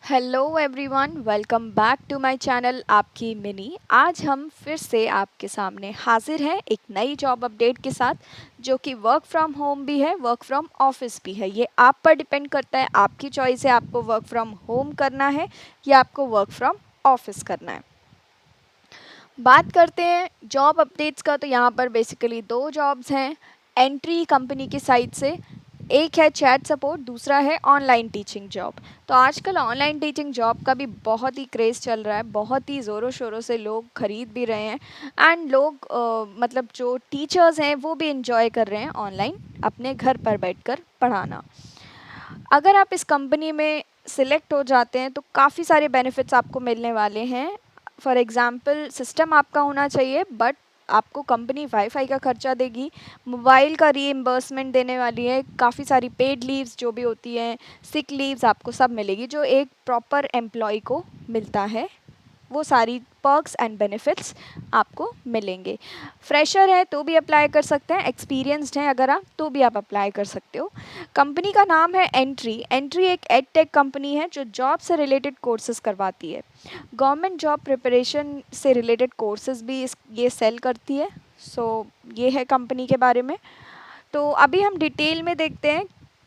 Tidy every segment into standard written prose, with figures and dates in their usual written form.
Hello everyone, welcome back to my channel आपकी मिनी। आज हम फिर से आपके सामने हाजिर हैं एक नई जॉब अपडेट के साथ, जो कि वर्क फ्रॉम होम भी है, वर्क फ्रॉम ऑफिस भी है। ये आप पर डिपेंड करता है, आपकी चॉइस है आपको वर्क फ्रॉम होम करना है या आपको वर्क फ्रॉम ऑफिस करना है। बात करते हैं जॉब अपडेट्स का, तो यहाँ पर बेसिकली दो जॉब्स हैं एंट्री कंपनी की साइड से। एक है चैट सपोर्ट, दूसरा है ऑनलाइन टीचिंग जॉब। तो आजकल ऑनलाइन टीचिंग जॉब का भी बहुत ही क्रेज़ चल रहा है, बहुत ही ज़ोरों शोरों से लोग खरीद भी रहे हैं। एंड लोग मतलब जो टीचर्स हैं वो भी इंजॉय कर रहे हैं ऑनलाइन अपने घर पर बैठकर पढ़ाना। अगर आप इस कंपनी में सिलेक्ट हो जाते हैं तो काफ़ी सारे बेनिफिट्स आपको मिलने वाले हैं। फॉर एग्ज़ाम्पल, सिस्टम आपका होना चाहिए, बट आपको कंपनी वाईफाई का खर्चा देगी, मोबाइल का रीइम्बर्समेंट देने वाली है, काफ़ी सारी पेड लीव्स जो भी होती हैं, सिक लीव्स आपको सब मिलेगी जो एक प्रॉपर एम्प्लॉय को मिलता है। वो सारी पर्क्स एंड बेनिफिट्स आपको मिलेंगे। फ्रेशर है तो भी अप्लाई कर सकते हैं, एक्सपीरियंस्ड हैं अगर आप तो भी आप अप्लाई कर सकते हो। कंपनी का नाम है एंट्री। एंट्री एक एड टेक कंपनी है जो जॉब से रिलेटेड कोर्सेज करवाती है। गवर्नमेंट जॉब प्रिपरेशन से रिलेटेड कोर्सेज भी ये सेल करती है। सो ये है कंपनी के बारे में। तो अभी हम डिटेल में देखते हैं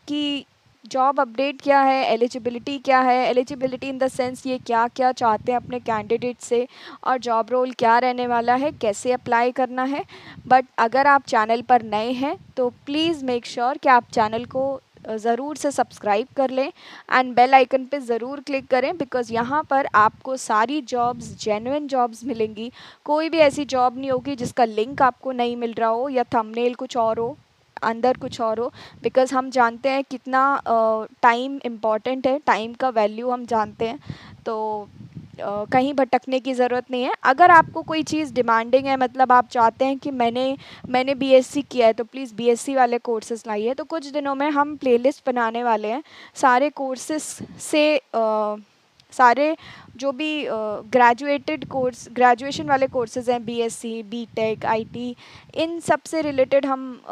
कि जॉब अपडेट क्या है, एलिजिबिलिटी क्या है। एलिजिबिलिटी इन द सेंस ये क्या क्या चाहते हैं अपने कैंडिडेट से, और जॉब रोल क्या रहने वाला है, कैसे अप्लाई करना है। बट अगर आप चैनल पर नए हैं तो प्लीज़ मेक श्योर कि आप चैनल को ज़रूर से सब्सक्राइब कर लें एंड बेल आइकन पे ज़रूर क्लिक करें, बिकॉज़ यहाँ पर आपको सारी जॉब्स, जेन्युइन जॉब्स मिलेंगी। कोई भी ऐसी जॉब नहीं होगी जिसका लिंक आपको नहीं मिल रहा हो या थंबनेल कुछ और हो, अंदर कुछ और हो। बिकॉज़ हम जानते हैं कितना टाइम इम्पॉर्टेंट है, टाइम का वैल्यू हम जानते हैं। तो कहीं भटकने की ज़रूरत नहीं है। अगर आपको कोई चीज़ डिमांडिंग है, मतलब आप चाहते हैं कि मैंने बीएससी किया है तो प्लीज़ बीएससी वाले कोर्सेज़ लाइए, तो कुछ दिनों में हम प्लेलिस्ट बनाने वाले हैं सारे कोर्सेज़ से। सारे जो भी ग्रेजुएटेड कोर्स, ग्रेजुएशन वाले कोर्सेज़ हैं, बीएससी, बीटेक, आईटी, इन सब से रिलेटेड हम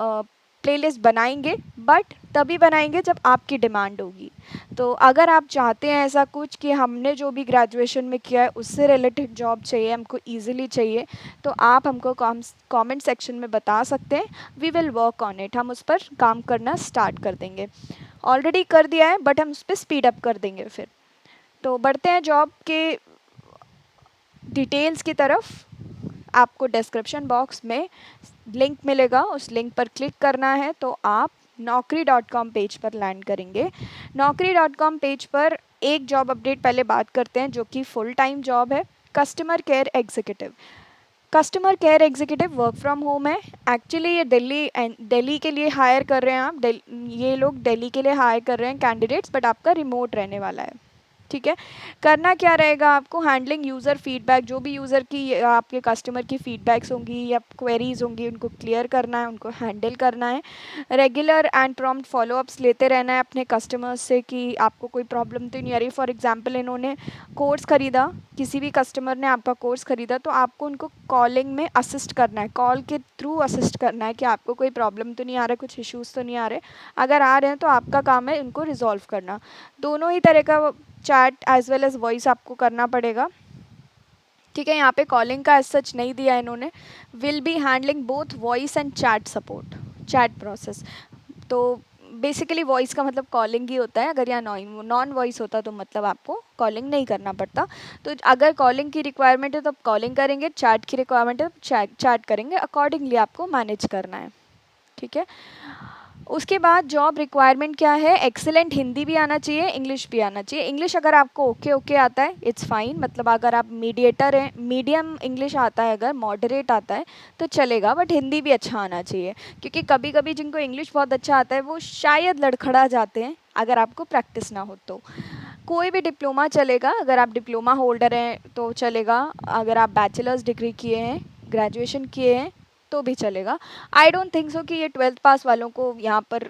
प्लेलिस्ट बनाएंगे। बट तभी बनाएंगे जब आपकी डिमांड होगी। तो अगर आप चाहते हैं ऐसा कुछ कि हमने जो भी ग्रेजुएशन में किया है उससे रिलेटेड जॉब चाहिए, हमको इजीली चाहिए, तो आप हमको कमेंट सेक्शन में बता सकते हैं। We will work on it. हम उस पर काम करना स्टार्ट कर देंगे। ऑलरेडी कर दिया है बट हम उस पर स्पीड अप कर देंगे फिर। तो बढ़ते हैं जॉब के डिटेल्स की तरफ। आपको डिस्क्रिप्शन बॉक्स में लिंक मिलेगा, उस लिंक पर क्लिक करना है तो आप naukri.com पेज पर लैंड करेंगे। naukri.com पेज पर एक जॉब अपडेट पहले बात करते हैं जो कि फुल टाइम जॉब है, customer care executive. Customer care executive work from home है। एक्चुअली ये दिल्ली के लिए हायर कर रहे हैं आप, ये लोग दिल्ली के लिए हायर कर रहे हैं कैंडिडेट्स, बट आपका रिमोट रहने वाला है। ठीक है। करना क्या रहेगा आपको, हैंडलिंग यूज़र फीडबैक, जो भी यूज़र की आपके कस्टमर की फीडबैक्स होंगी या क्वेरीज होंगी उनको क्लियर करना है, उनको हैंडल करना है। रेगुलर एंड प्रॉम्प्ट फॉलोअप्स लेते रहना है अपने कस्टमर्स से कि आपको कोई प्रॉब्लम तो नहीं आ रही। फॉर एग्जांपल, इन्होंने कोर्स ख़रीदा, किसी भी कस्टमर ने आपका कोर्स ख़रीदा, तो आपको उनको कॉलिंग में असिस्ट करना है, कॉल के थ्रू असिस्ट करना है कि आपको कोई प्रॉब्लम तो नहीं आ रहा, कुछ इश्यूज़ तो नहीं आ रहे। अगर आ रहे हैं तो आपका काम है उनको रिजॉल्व करना। दोनों ही तरह का chat as well as voice आपको करना पड़ेगा। ठीक है, यहाँ पे कॉलिंग का एज सच नहीं दिया इन्होंने। Will be handling both voice and chat support, chat process. तो बेसिकली वॉइस का मतलब कॉलिंग ही होता है, अगर यहाँ नॉन वॉइस होता तो मतलब आपको कॉलिंग नहीं करना पड़ता। तो अगर कॉलिंग की रिक्वायरमेंट है तो आप कॉलिंग करेंगे, चैट की रिक्वायरमेंट है तो चैट करेंगे, अकॉर्डिंगली आपको मैनेज करना है। ठीक है। उसके बाद जॉब रिक्वायरमेंट क्या है, एक्सेलेंट हिंदी भी आना चाहिए, इंग्लिश भी आना चाहिए। इंग्लिश अगर आपको ओके ओके आता है इट्स फाइन, मतलब अगर आप मीडिएटर हैं, मीडियम इंग्लिश आता है, अगर मॉडरेट आता है तो चलेगा, बट हिंदी भी अच्छा आना चाहिए। क्योंकि कभी कभी जिनको इंग्लिश बहुत अच्छा आता है वो शायद लड़खड़ा जाते हैं अगर आपको प्रैक्टिस ना हो तो। कोई भी डिप्लोमा चलेगा, अगर आप डिप्लोमा होल्डर हैं तो चलेगा, अगर आप बैचलर्स डिग्री किए हैं, ग्रेजुएशन किए हैं तो भी चलेगा। आई डोंट थिंक सो कि ये 12th पास वालों को यहाँ पर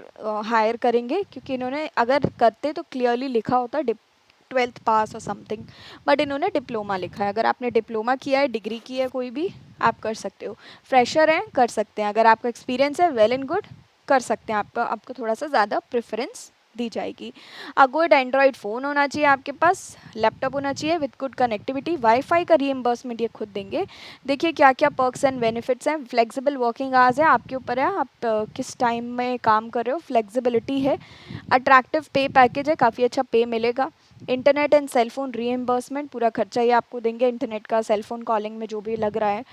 हायर करेंगे, क्योंकि इन्होंने अगर करते तो क्लियरली लिखा होता 12th पास और समथिंग, बट इन्होंने डिप्लोमा लिखा है। अगर आपने डिप्लोमा किया है, डिग्री की है कोई भी, आप कर सकते हो। फ्रेशर हैं, कर सकते हैं। अगर आपका एक्सपीरियंस है, वेल एंड गुड, कर सकते हैं। आपका आपको थोड़ा सा ज़्यादा प्रेफरेंस दी जाएगी। अ गुड एंड्रॉयड फ़ोन होना चाहिए आपके पास, लैपटॉप होना चाहिए विद गुड कनेक्टिविटी, वाईफाई का रीइंबर्समेंट ये खुद देंगे। देखिए क्या क्या पर्क्स एंड बेनिफिट्स हैं। फ्लेक्सिबल वर्किंग आवर्स है, आपके ऊपर है आप किस टाइम में काम कर रहे हो, फ्लेक्सिबिलिटी है। अट्रैक्टिव पे पैकेज है, काफ़ी अच्छा पे मिलेगा। इंटरनेट एंड सेलफोन रीइंबर्समेंट, पूरा खर्चा ये आपको देंगे, इंटरनेट का, सेलफोन कॉलिंग में जो भी लग रहा है।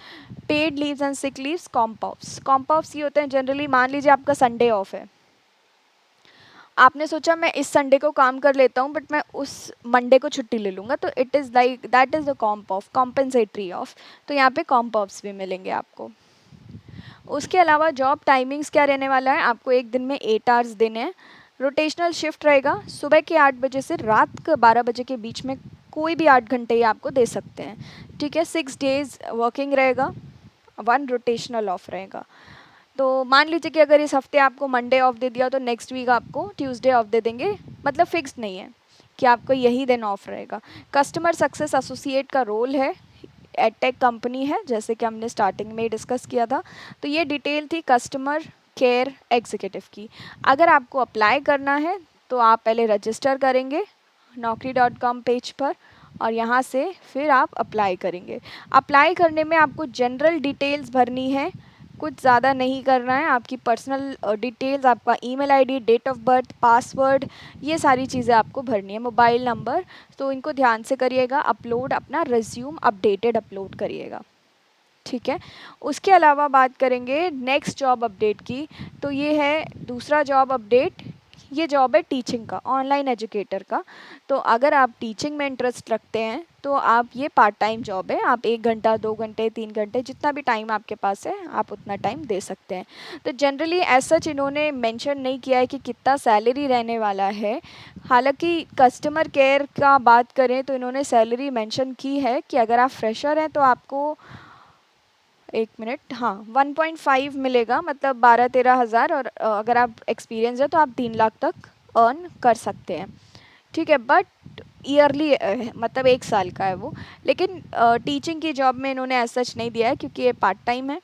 Paid leaves and sick leaves, comp offs. Comp offs ये होते हैं जनरली, मान लीजिए आपका संडे ऑफ है, आपने सोचा मैं इस संडे को काम कर लेता हूँ बट मैं उस मंडे को छुट्टी ले लूँगा, तो it is like that is the comp off, compensatory of. तो यहाँ पे कॉम्प ऑफ्स भी मिलेंगे आपको। उसके अलावा जॉब टाइमिंग्स क्या रहने वाला है, आपको एक दिन में 8 आवर्स देने हैं। रोटेशनल शिफ्ट रहेगा, सुबह के 8 बजे से रात के 12 बजे के बीच में कोई भी 8 घंटे ये आपको दे सकते हैं, ठीक है। 6 डेज वर्किंग रहेगा, 1 रोटेशनल ऑफ रहेगा। तो मान लीजिए कि अगर इस हफ्ते आपको मंडे ऑफ दे दिया तो नेक्स्ट वीक आपको ट्यूसडे ऑफ दे देंगे, मतलब फिक्स्ड नहीं है कि आपको यही दिन ऑफ रहेगा। कस्टमर सक्सेस एसोसिएट का रोल है, एडटेक कंपनी है, जैसे कि हमने स्टार्टिंग में ही डिस्कस किया था। तो ये डिटेल थी कस्टमर केयर एग्जीक्यूटिव की। अगर आपको अप्लाई करना है तो आप पहले रजिस्टर करेंगे naukri.com पेज पर, और यहाँ से फिर आप अप्लाई करेंगे। अप्लाई करने में आपको जनरल डिटेल्स भरनी है, कुछ ज़्यादा नहीं करना है। आपकी पर्सनल डिटेल्स, आपका email ID, date of birth, password, ये सारी चीज़ें आपको भरनी है, मोबाइल नंबर। तो इनको ध्यान से करिएगा। अपलोड अपना रिज्यूम अपडेटेड अपलोड करिएगा, ठीक है। उसके अलावा बात करेंगे नेक्स्ट जॉब अपडेट की, तो ये है दूसरा जॉब अपडेट। ये जॉब है टीचिंग का, ऑनलाइन एजुकेटर का। तो अगर आप टीचिंग में इंटरेस्ट रखते हैं तो आप, ये पार्ट टाइम जॉब है, आप 1 घंटा 2 घंटे 3 घंटे जितना भी टाइम आपके पास है आप उतना टाइम दे सकते हैं। तो जनरली एज सच इन्होंने मेंशन नहीं किया है कि कितना सैलरी रहने वाला है। हालांकि कस्टमर केयर का बात करें तो इन्होंने सैलरी मेंशन की है कि अगर आप फ्रेशर हैं तो आपको, एक मिनट, हाँ, 1.5 मिलेगा, मतलब 12-13 हज़ार। और अगर आप एक्सपीरियंस है तो आप 3 लाख तक अर्न कर सकते हैं, ठीक है। बट ईयरली मतलब 1 साल का है वो। लेकिन टीचिंग की जॉब में इन्होंने ऐसा सच नहीं दिया है क्योंकि ये पार्ट टाइम है।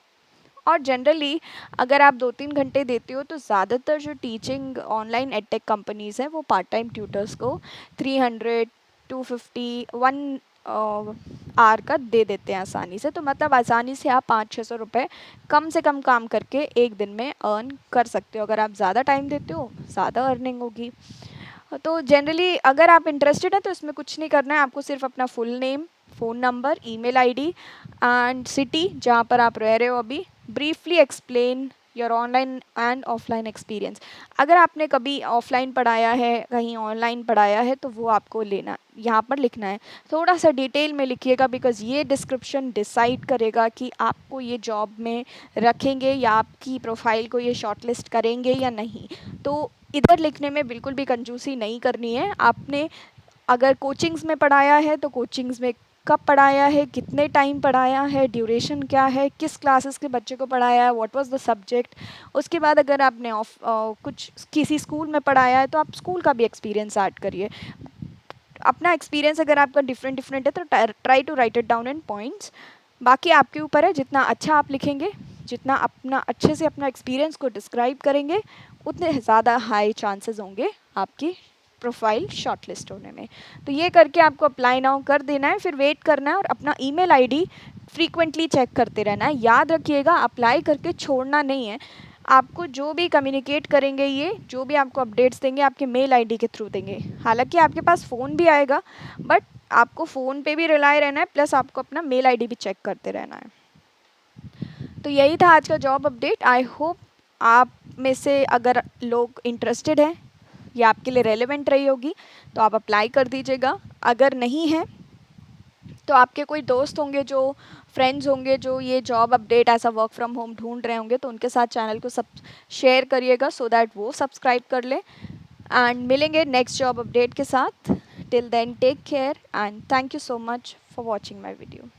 और जनरली अगर आप 2-3 घंटे देते हो तो ज़्यादातर जो टीचिंग ऑनलाइन एडटेक कंपनीज़ हैं वो पार्ट टाइम ट्यूटर्स को 300, 250, 1 आवर का दे देते हैं आसानी से। तो मतलब आसानी से आप 500-600 रुपये कम से कम काम करके एक दिन में अर्न कर सकते हो। अगर आप ज़्यादा टाइम देते हो ज़्यादा अर्निंग होगी। तो जनरली अगर आप इंटरेस्टेड हैं तो इसमें कुछ नहीं करना है, आपको सिर्फ अपना full name, phone number, email ID and city जहाँ पर आप रह रहे हो अभी, briefly explain your online and offline experience. अगर आपने कभी ऑफलाइन पढ़ाया है, कहीं ऑनलाइन पढ़ाया है, तो वो आपको लेना, यहाँ पर लिखना है। थोड़ा सा डिटेल में लिखिएगा, बिकॉज़ ये डिस्क्रिप्शन डिसाइड करेगा कि आपको ये जॉब में रखेंगे या आपकी प्रोफाइल को ये शॉर्टलिस्ट करेंगे या नहीं। तो इधर लिखने में बिल्कुल भी कंजूसी नहीं करनी है। आपने अगर कोचिंग्स में पढ़ाया है तो कोचिंग्स में कब पढ़ाया है, कितने टाइम पढ़ाया है, ड्यूरेशन क्या है, किस क्लासेस के बच्चे को पढ़ाया है, व्हाट वाज द सब्जेक्ट। उसके बाद अगर आपने कुछ किसी स्कूल में पढ़ाया है तो आप स्कूल का भी एक्सपीरियंस ऐड करिए। अपना एक्सपीरियंस अगर आपका डिफरेंट डिफरेंट है तो try to write it down in points. बाकी आपके ऊपर है, जितना अच्छा आप लिखेंगे, जितना अपना अच्छे से अपना एक्सपीरियंस को डिस्क्राइब करेंगे, उतने ज़्यादा हाई चांसेस होंगे आपकी प्रोफाइल शॉर्टलिस्ट होने में। तो ये करके आपको अप्लाई नाउ कर देना है, फिर वेट करना है और अपना ईमेल आईडी फ्रीक्वेंटली चेक करते रहना है। याद रखिएगा, अप्लाई करके छोड़ना नहीं है। आपको जो भी कम्युनिकेट करेंगे, ये जो भी आपको अपडेट्स देंगे आपके मेल आईडी के थ्रू देंगे। हालांकि आपके पास फ़ोन भी आएगा बट आपको फ़ोन पे भी रिलाई रहना है, प्लस आपको अपना मेल आईडी भी चेक करते रहना है। तो यही था आज का जॉब अपडेट। आई होप आप में से अगर लोग इंटरेस्टेड हैं, ये आपके लिए रेलेवेंट रही होगी, तो आप अप्लाई कर दीजिएगा। अगर नहीं है तो आपके कोई दोस्त होंगे, जो फ्रेंड्स होंगे जो ये जॉब अपडेट ऐसा वर्क फ्रॉम होम ढूंढ रहे होंगे, तो उनके साथ चैनल को सब शेयर करिएगा सो दैट वो सब्सक्राइब कर ले। एंड मिलेंगे नेक्स्ट जॉब अपडेट के साथ। Till then take care and thank you so much for watching my video.